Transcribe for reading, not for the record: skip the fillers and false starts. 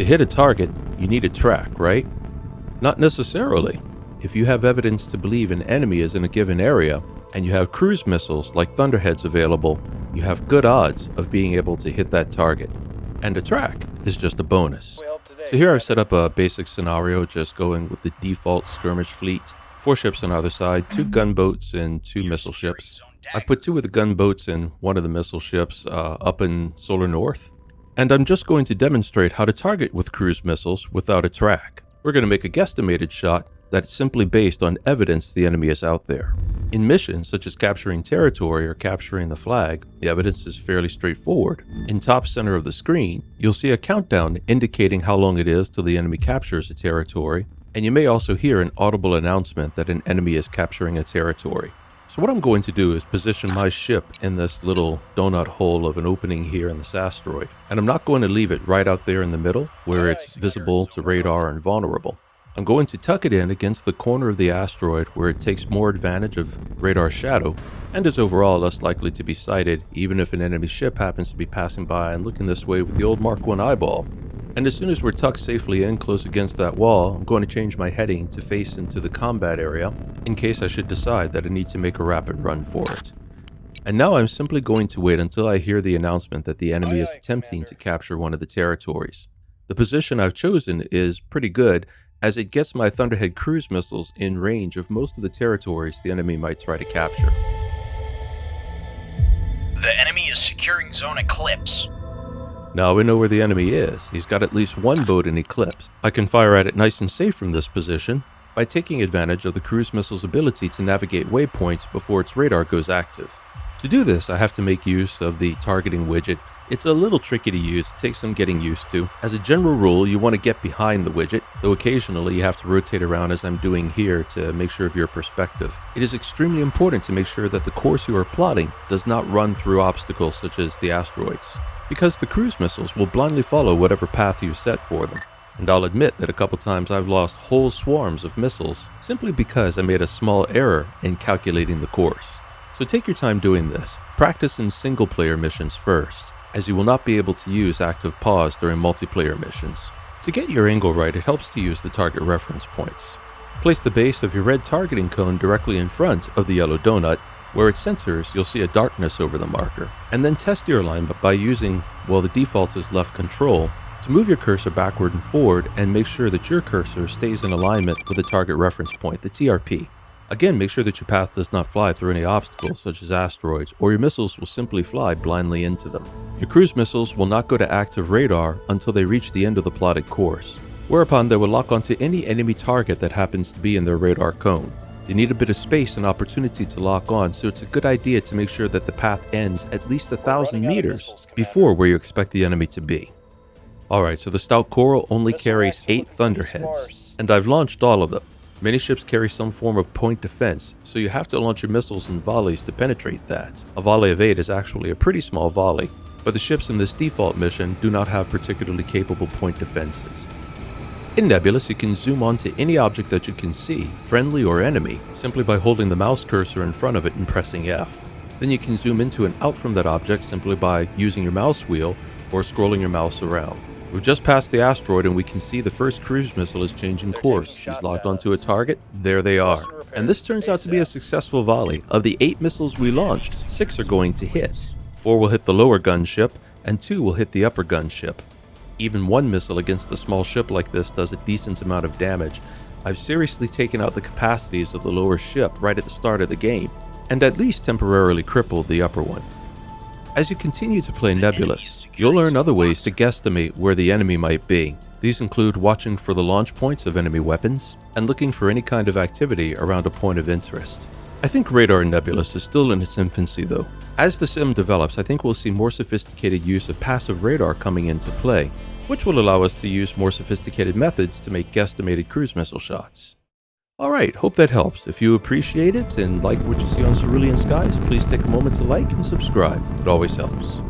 To hit a target, you need a track, right? Not necessarily. If you have evidence to believe an enemy is in a given area, and you have cruise missiles like Thunderheads available, you have good odds of being able to hit that target. And a track is just a bonus. So here I've set up a basic scenario, just going with the default skirmish fleet. 4 ships on either side, 2 gunboats and 2 missile ships. I've put 2 of the gunboats and 1 of the missile ships up in Solar North. And I'm just going to demonstrate how to target with cruise missiles without a track. We're going to make a guesstimated shot that's simply based on evidence the enemy is out there. In missions such as capturing territory or capturing the flag, the evidence is fairly straightforward. In top center of the screen, you'll see a countdown indicating how long it is till the enemy captures a territory, and you may also hear an audible announcement that an enemy is capturing a territory. So what I'm going to do is position my ship in this little donut hole of an opening here in this asteroid, and I'm not going to leave it right out there in the middle where it's visible to radar and vulnerable. I'm going to tuck it in against the corner of the asteroid where it takes more advantage of radar shadow and is overall less likely to be sighted even if an enemy ship happens to be passing by and looking this way with the old Mark I eyeball. And as soon as we're tucked safely in close against that wall, I'm going to change my heading to face into the combat area in case I should decide that I need to make a rapid run for it. And now I'm simply going to wait until I hear the announcement that the enemy is attempting to capture one of the territories. The position I've chosen is pretty good, as it gets my Thunderhead cruise missiles in range of most of the territories the enemy might try to capture. The enemy is securing Zone Eclipse. Now we know where the enemy is. He's got at least 1 boat in Eclipse. I can fire at it nice and safe from this position by taking advantage of the cruise missile's ability to navigate waypoints before its radar goes active. To do this, I have to make use of the targeting widget. It's a little tricky to use, it takes some getting used to. As a general rule, you want to get behind the widget, though occasionally you have to rotate around as I'm doing here to make sure of your perspective. It is extremely important to make sure that the course you are plotting does not run through obstacles such as the asteroids, because the cruise missiles will blindly follow whatever path you set for them. And I'll admit that a couple times I've lost whole swarms of missiles simply because I made a small error in calculating the course. So take your time doing this. Practice in single player missions first, as you will not be able to use active pause during multiplayer missions. To get your angle right, it helps to use the target reference points. Place the base of your red targeting cone directly in front of the yellow donut. Where it centers, you'll see a darkness over the marker. And then test your alignment by using, well, the default is left control, to move your cursor backward and forward and make sure that your cursor stays in alignment with the target reference point, the TRP. Again, make sure that your path does not fly through any obstacles such as asteroids, or your missiles will simply fly blindly into them. Your cruise missiles will not go to active radar until they reach the end of the plotted course, whereupon they will lock onto any enemy target that happens to be in their radar cone. They need a bit of space and opportunity to lock on, so it's a good idea to make sure that the path ends at least 1,000 meters before where you expect the enemy to be. Alright, so the Stout Coral only carries 8 Thunderheads, and I've launched all of them. Many ships carry some form of point defense, so you have to launch your missiles in volleys to penetrate that. A volley of 8 is actually a pretty small volley, but the ships in this default mission do not have particularly capable point defenses. In Nebulous, you can zoom onto any object that you can see, friendly or enemy, simply by holding the mouse cursor in front of it and pressing F. Then you can zoom into and out from that object simply by using your mouse wheel or scrolling your mouse around. We've just passed the asteroid and we can see the first cruise missile is changing course. She's locked onto a target. There they are. And this turns out to be a successful volley. Of the 8 missiles we launched, 6 are going to hit. 4 will hit the lower gunship and 2 will hit the upper gunship. Even 1 missile against a small ship like this does a decent amount of damage. I've seriously taken out the capacities of the lower ship right at the start of the game, and at least temporarily crippled the upper one. As you continue to play Nebulous, you'll learn other ways to guesstimate where the enemy might be. These include watching for the launch points of enemy weapons, and looking for any kind of activity around a point of interest. I think radar in Nebulous is still in its infancy though. As the sim develops, I think we'll see more sophisticated use of passive radar coming into play, which will allow us to use more sophisticated methods to make guesstimated cruise missile shots. Alright, hope that helps. If you appreciate it and like what you see on Cerulean Skies, please take a moment to like and subscribe. It always helps.